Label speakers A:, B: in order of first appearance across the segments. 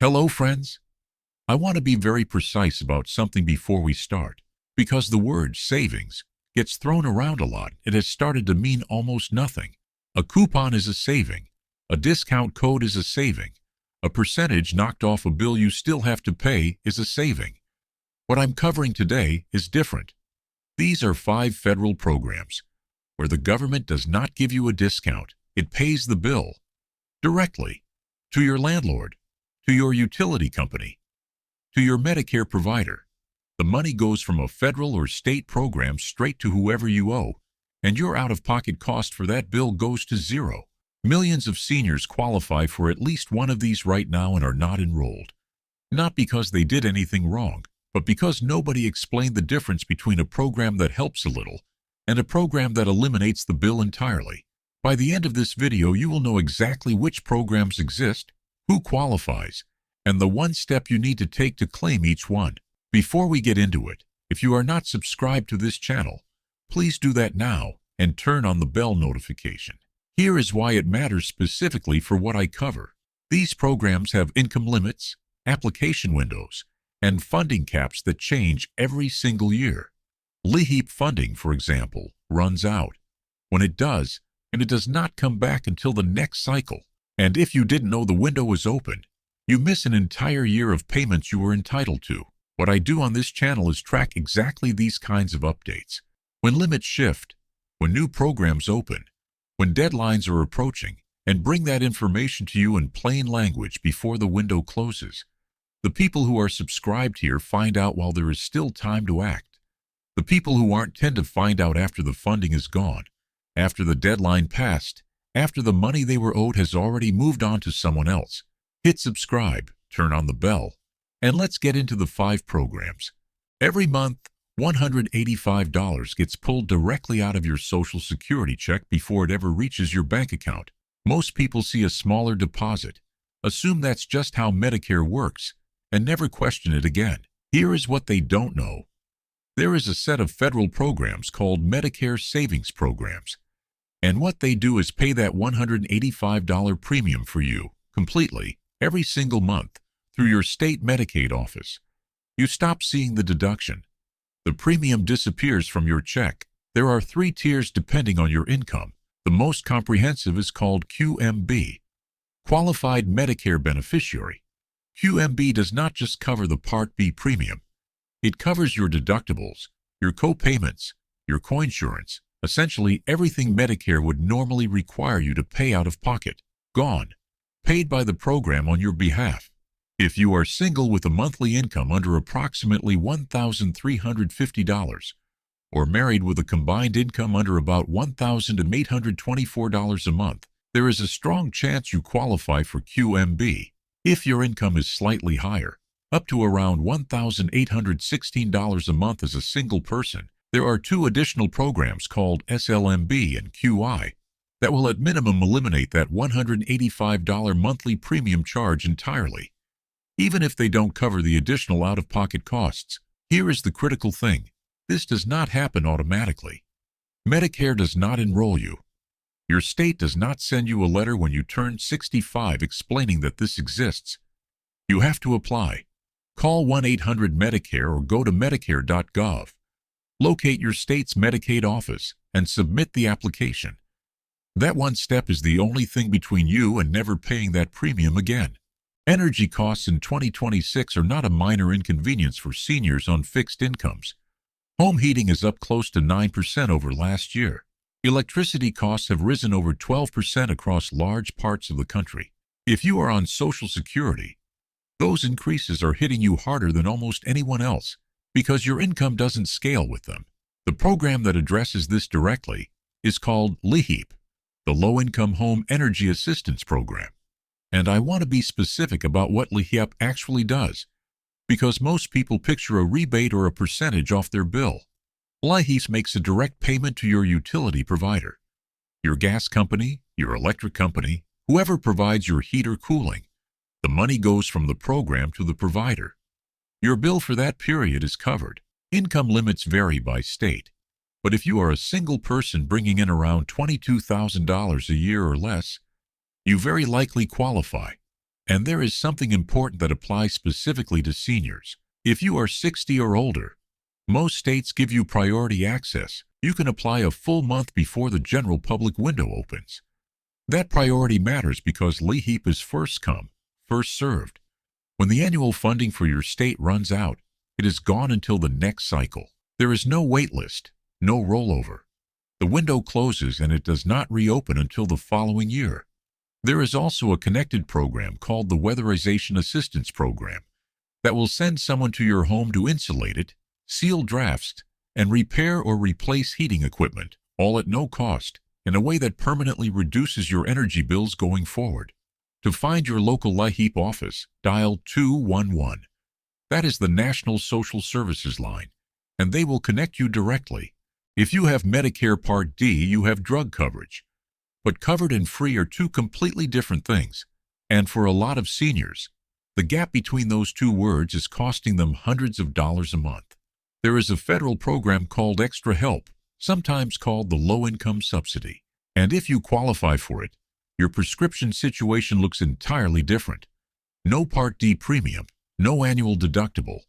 A: Hello, friends. I want to be very precise about something before we start, because the word savings gets thrown around a lot. It has started to mean almost nothing. A coupon is a saving. A discount code is a saving. A percentage knocked off a bill you still have to pay is a saving. What I'm covering today is different. These are 5 federal programs where the government does not give you a discount. It pays the bill directly to your landlord, to your utility company, to your Medicare provider. The money goes from a federal or state program straight to whoever you owe, and your out-of-pocket cost for that bill goes to zero. Millions of seniors qualify for at least one of these right now and are not enrolled. Not because they did anything wrong, but because nobody explained the difference between a program that helps a little and a program that eliminates the bill entirely. By the end of this video, you will know exactly which programs exist, who qualifies, and the one step you need to take to claim each one. Before we get into it, if you are not subscribed to this channel, please do that now and turn on the bell notification. Here is why it matters specifically for what I cover. These programs have income limits, application windows, and funding caps that change every single year. LIHEAP funding, for example, runs out. When it does, and it does not come back until the next cycle. And if you didn't know the window was open, you miss an entire year of payments you were entitled to. What I do on this channel is track exactly these kinds of updates. When limits shift, when new programs open, when deadlines are approaching, and bring that information to you in plain language before the window closes. The people who are subscribed here find out while there is still time to act. The people who aren't tend to find out after the funding is gone, after the deadline passed, after the money they were owed has already moved on to someone else. Hit subscribe, turn on the bell, and let's get into the 5 programs. Every month, $185 gets pulled directly out of your Social Security check before it ever reaches your bank account. Most people see a smaller deposit, assume that's just how Medicare works, and never question it again. Here is what they don't know. There is a set of federal programs called Medicare Savings Programs, and what they do is pay that $185 premium for you completely every single month through your state Medicaid office. You stop seeing the deduction. The premium disappears from your check. There are 3 tiers depending on your income. The most comprehensive is called QMB, Qualified Medicare Beneficiary. QMB does not just cover the Part B premium. It covers your deductibles, your co-payments, your coinsurance, essentially everything Medicare would normally require you to pay out of pocket. Gone. Paid by the program on your behalf. If you are single with a monthly income under approximately $1,350, or married with a combined income under about $1,824 a month, there is a strong chance you qualify for QMB. If your income is slightly higher, up to around $1,816 a month as a single person, there are 2 additional programs called SLMB and QI that will at minimum eliminate that $185 monthly premium charge entirely, even if they don't cover the additional out-of-pocket costs. Here is the critical thing. This does not happen automatically. Medicare does not enroll you. Your state does not send you a letter when you turn 65 explaining that this exists. You have to apply. Call 1-800-MEDICARE or go to medicare.gov. Locate your state's Medicaid office and submit the application. That one step is the only thing between you and never paying that premium again. Energy costs in 2026 are not a minor inconvenience for seniors on fixed incomes. Home heating is up close to 9% over last year. Electricity costs have risen over 12% across large parts of the country. If you are on Social Security, those increases are hitting you harder than almost anyone else because your income doesn't scale with them. The program that addresses this directly is called LIHEAP, the Low-Income Home Energy Assistance Program. And I want to be specific about what LIHEAP actually does, because most people picture a rebate or a percentage off their bill. LIHEAP makes a direct payment to your utility provider, your gas company, your electric company, whoever provides your heat or cooling. The money goes from the program to the provider. Your bill for that period is covered. Income limits vary by state, but if you are a single person bringing in around $22,000 a year or less, you very likely qualify. And there is something important that applies specifically to seniors. If you are 60 or older, most states give you priority access. You can apply a full month before the general public window opens. That priority matters because LIHEAP is first come, first served. When the annual funding for your state runs out, it is gone until the next cycle. There is no wait list, no rollover. The window closes and it does not reopen until the following year. There is also a connected program called the Weatherization Assistance Program that will send someone to your home to insulate it, seal drafts, and repair or replace heating equipment, all at no cost, in a way that permanently reduces your energy bills going forward. To find your local LIHEAP office, dial 211. That is the National Social Services line, and they will connect you directly. If you have Medicare Part D, you have drug coverage. But covered and free are two completely different things. And for a lot of seniors, the gap between those two words is costing them hundreds of dollars a month. There is a federal program called extrahelp, sometimes called the low-income subsidy. And if you qualify for it, your prescription situation looks entirely different. No Part D premium, no annual deductible,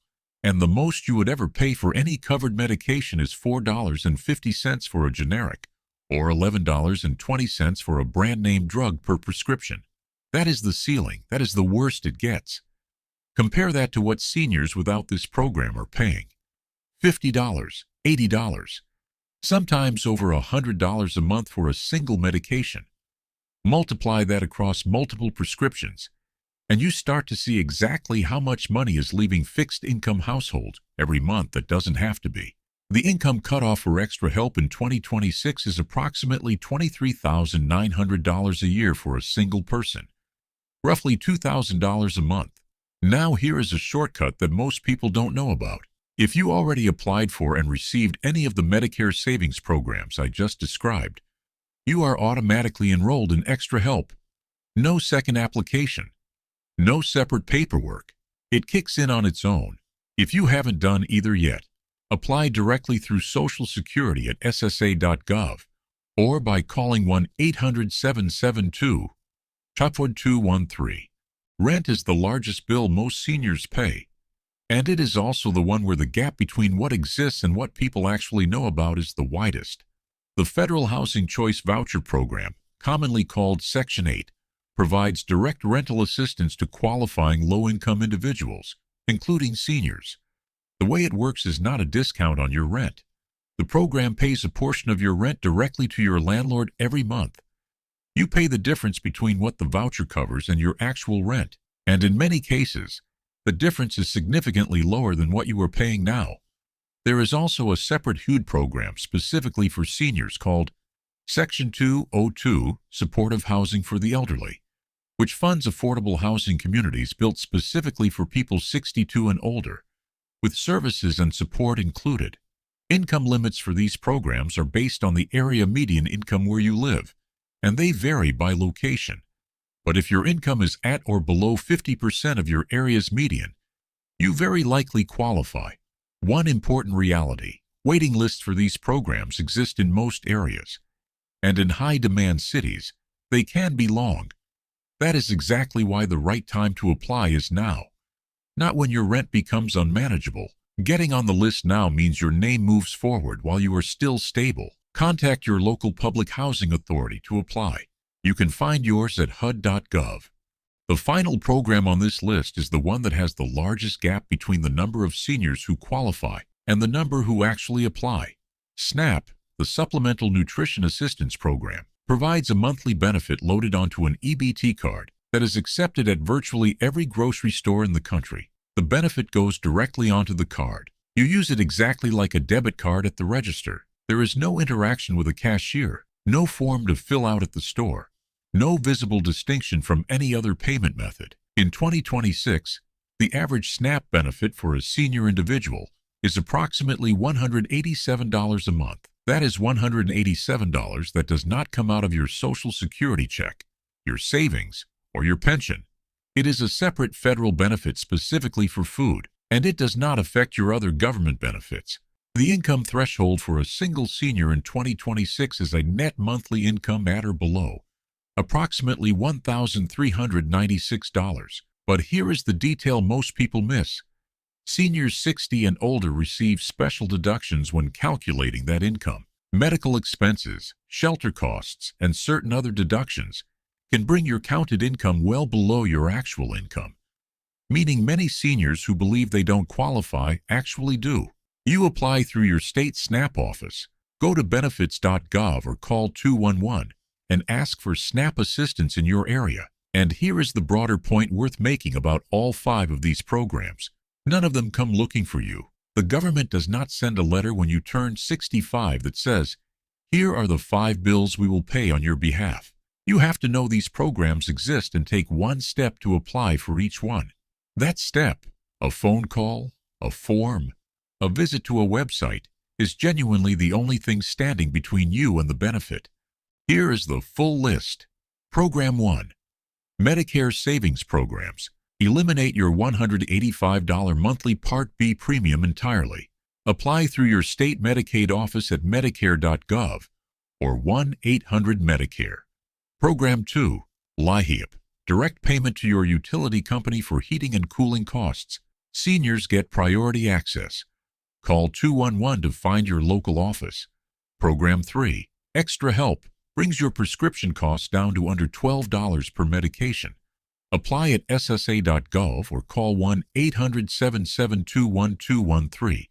A: and the most you would ever pay for any covered medication is $4.50 for a generic, or $11.20 for a brand-name drug per prescription. That is the ceiling. That is the worst it gets. Compare that to what seniors without this program are paying. $50, $80, sometimes over $100 a month for a single medication. Multiply that across multiple prescriptions, and you start to see exactly how much money is leaving fixed-income households every month that doesn't have to be. The income cutoff for extrahelp in 2026 is approximately $23,900 a year for a single person, roughly $2,000 a month. Now here is a shortcut that most people don't know about. If you already applied for and received any of the Medicare Savings Programs I just described, you are automatically enrolled in extrahelp. No second application. No separate paperwork. It kicks in on its own. If you haven't done either yet, apply directly through Social Security at ssa.gov or by calling 1-800-772-HUD-213. Rent is the largest bill most seniors pay, and it is also the one where the gap between what exists and what people actually know about is the widest. The Federal Housing Choice Voucher Program, commonly called Section 8, provides direct rental assistance to qualifying low-income individuals, including seniors. The way it works is not a discount on your rent. The program pays a portion of your rent directly to your landlord every month. You pay the difference between what the voucher covers and your actual rent, and in many cases, the difference is significantly lower than what you are paying now. There is also a separate HUD program specifically for seniors called Section 202, Supportive Housing for the Elderly, which funds affordable housing communities built specifically for people 62 and older, with services and support included. Income limits for these programs are based on the area median income where you live, and they vary by location. But if your income is at or below 50% of your area's median, you very likely qualify. One important reality: waiting lists for these programs exist in most areas, and in high-demand cities, they can be long. That is exactly why the right time to apply is now, not when your rent becomes unmanageable. Getting on the list now means your name moves forward while you are still stable. Contact your local public housing authority to apply. You can find yours at hud.gov. The final program on this list is the one that has the largest gap between the number of seniors who qualify and the number who actually apply. SNAP, the Supplemental Nutrition Assistance Program, provides a monthly benefit loaded onto an EBT card that is accepted at virtually every grocery store in the country. The benefit goes directly onto the card. You use it exactly like a debit card at the register. There is no interaction with a cashier, no form to fill out at the store, no visible distinction from any other payment method. In 2026, the average SNAP benefit for a senior individual is approximately $187 a month. That is $187 that does not come out of your Social Security check, your savings, or your pension. It is a separate federal benefit specifically for food, and it does not affect your other government benefits. The income threshold for a single senior in 2026 is a net monthly income at or below approximately $1,396. But here is the detail most people miss. Seniors 60 and older receive special deductions when calculating that income. Medical expenses, shelter costs, and certain other deductions can bring your counted income well below your actual income, meaning many seniors who believe they don't qualify actually do. You apply through your state SNAP office. Go to benefits.gov or call 211 and ask for SNAP assistance in your area. And here is the broader point worth making about all 5 of these programs. None of them come looking for you. The government does not send a letter when you turn 65 that says, "Here are the 5 bills we will pay on your behalf." You have to know these programs exist and take one step to apply for each one. That step, a phone call, a form, a visit to a website, is genuinely the only thing standing between you and the benefit. Here is the full list. Program 1. Medicare Savings Programs. Eliminate your $185 monthly Part B premium entirely. Apply through your state Medicaid office at medicare.gov or 1-800-MEDICARE. Program 2. LIHEAP. Direct payment to your utility company for heating and cooling costs. Seniors get priority access. Call 211 to find your local office. Program 3. ExtraHelp. Brings your prescription costs down to under $12 per medication. Apply at ssa.gov or call 1-800-772-1213.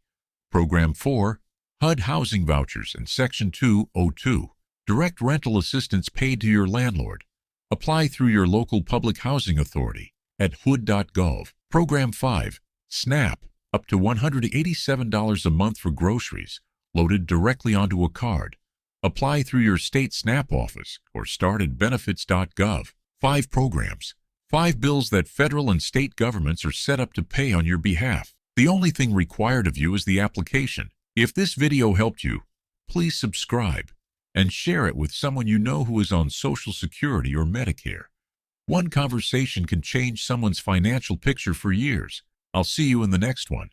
A: Program 4. HUD Housing Vouchers and Section 202. Direct rental assistance paid to your landlord. Apply through your local public housing authority at hud.gov. Program 5. SNAP. Up to $187 a month for groceries, loaded directly onto a card. Apply through your state SNAP office or start at benefits.gov. 5 programs. 5 bills that federal and state governments are set up to pay on your behalf. The only thing required of you is the application. If this video helped you, please subscribe and share it with someone you know who is on Social Security or Medicare. One conversation can change someone's financial picture for years. I'll see you in the next one.